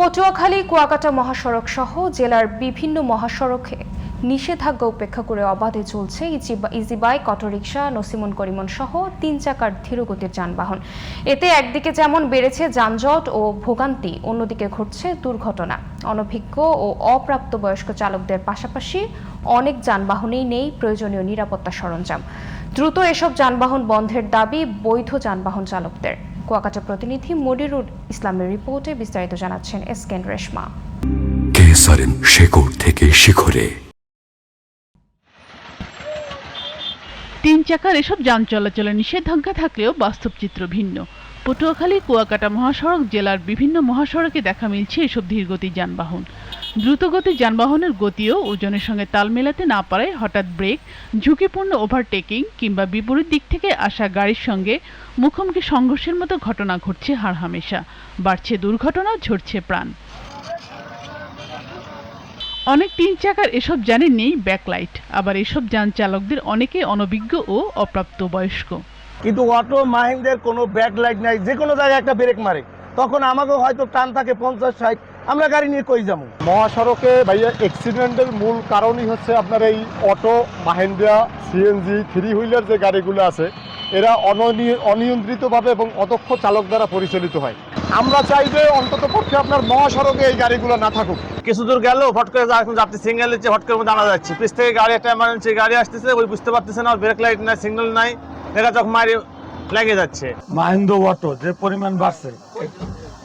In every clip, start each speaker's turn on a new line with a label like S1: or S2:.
S1: পটুয়াখালী কুয়াকাটা মহাসড়ক সহ জেলার বিভিন্ন মহাসড়কে নিষেধাজ্ঞা উপেক্ষা করে অবাধে চলছে ইজি বাইক, অটোরিকশা, নসিমন করিমন সহ ৩ চাকার ধীরগতির যানবাহন। এতে একদিকে যেমন বেড়েছে যানজট ও ভোগান্তি, অন্যদিকে ঘটছে দুর্ঘটনা। অনভিজ্ঞ ও অপ্রাপ্তবয়স্ক চালকদের পাশাপাশি অনেক যানবাহনেই নেই প্রয়োজনীয় নিরাপত্তা সরঞ্জাম। দ্রুত এসব যানবাহন বন্ধের দাবি বৈধ যানবাহন চালকদের। কুয়াকাটা প্রতিনিধি মনিরুল ইসলামের রিপোর্টে বিস্তারিত জানাচ্ছেন এসকেন রেশমা।
S2: কেসারেন শেকড় থেকে শিখরে।
S3: ৩ চাকার এসব যান চলাচলে নিষেধাজ্ঞা থাকলেও বাস্তব চিত্র ভিন্ন। পটুয়াখালী কুয়াকাটা মহাসড়ক জেলার বিভিন্ন মহাসড়কে দেখা মিলছে এসব ধীরগতির যানবাহন। দ্রুতগতির যানবাহনের গতিও ওজনের সঙ্গে তাল মেলাতে না পারায় হঠাৎ ব্রেক, ঝুঁকিপূর্ণ ওভারটেকিং কিংবা বিপরীত দিক থেকে আসা গাড়ির সঙ্গে মুখোমুখি সংঘর্ষের মতো ঘটনা ঘটছে হারহামেশা। বাড়ছে দুর্ঘটনা, ঝরছে প্রাণ। অনেক ৩ চাকার এসব যানে নেই ব্যাকলাইট, আবার এসব যান চালকদের অনেকে অনভিজ্ঞ ও অপ্রাপ্তবয়স্ক।
S4: কিন্তু অটো মাহিন্দ্রের কোনো ব্যাকলাইট নাই, যে কোনো জায়গায় একটা ব্রেক মারে, তখন আমাকেও হয়তো টান থাকে 50-60, আমরা গাড়ি নিয়ে কই যাবো।
S5: মহাসড়কে ভাইয়া অ্যাক্সিডেন্টের মূল কারণই হচ্ছে আপনার এই অটো, মাহিন্দ্রা, সিএনজি, 3 হুইলার যে গাড়িগুলো আছে, এরা অনিয়ন্ত্রিতভাবে এবং অদক্ষ চালক দ্বারা পরিচালিত হয়। আমরা চাই যে অন্তত পক্ষে আপনার মহাসড়কে এই গাড়িগুলো না থাকুক।
S4: কিছু দূর গেল হট করে যাত্রী সিঙ্গেল দিচ্ছে, হট করে দাঁড়া যাচ্ছে, পিছ থেকে গাড়ি একটা এমার্জেন্সি গাড়ি আসতেছে, ওই বুঝতে পারতেছে না, ব্রেক লাইট নাই, সিগন্যাল নাই, দেখা চোখ মারি লেগে যাচ্ছে।
S6: মাহিন্দ্র অটো যে পরিমাণ বাড়ছে,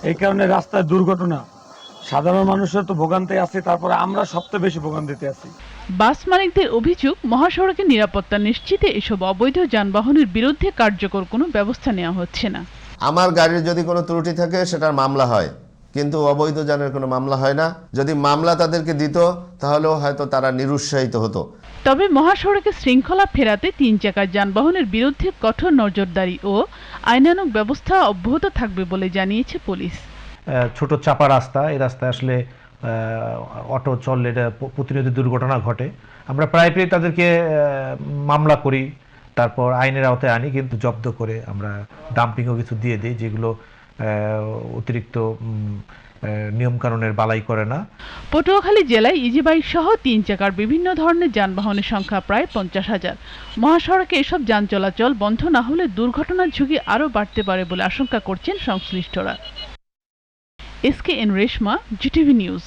S6: এই কারণে রাস্তায় দুর্ঘটনা, সাধারণ মানুষের তো ভোগান্তি আছে, তারপরে আমরা সবচেয়ে বেশি ভোগান্তিতে আছি।
S3: বাস মালিকদের অভিযোগ, মহাসড়কের নিরাপত্তা নিশ্চিতে এসব অবৈধ যানবাহনের বিরুদ্ধে কার্যকর কোনো ব্যবস্থা নেওয়া হচ্ছে না।
S7: আমার গাড়ির যদি কোনো ত্রুটি থাকে সেটার মামলা হয়, কিন্তু অবৈধ যানের কোনো মামলা হয় না। যদি মামলা তাদেরকে দিত তাহলেও হয়তো তারা নিরুৎসাহিত হতো।
S3: তবে মহাসড়কে শৃঙ্খলা ফেরাতে ৩ চাকার যানবাহনের বিরুদ্ধে কঠোর নজরদারি ও আইনানুগ ব্যবস্থা অব্যাহত থাকবে বলে জানিয়েছে পুলিশ।
S8: ছোট চাপা রাস্তা, এই রাস্তায় আসলে অটো চললে প্রতিনিয়ত দুর্ঘটনা ঘটে। আমরা প্রায় তাদেরকে মামলা করি, তারপর আইনের আওতায় আনি, কিন্তু জব্দ করে আমরা ডাম্পিংও কিছু দিয়ে দিই, যেগুলো অতিরিক্ত নিয়মকানুনের বালাই করে না।
S3: পটুয়াখালী জেলায় ইজি বাইক সহ ৩ চাকার বিভিন্ন ধরনের যানবাহনের সংখ্যা প্রায় 50,000। মহাসড়কে এসব যান চলাচল বন্ধ না হলে দুর্ঘটনার ঝুঁকি আরও বাড়তে পারে বলে আশঙ্কা করছেন সংশ্লিষ্টরা। এসকেএন রেশমা, জিটিভি নিউজ।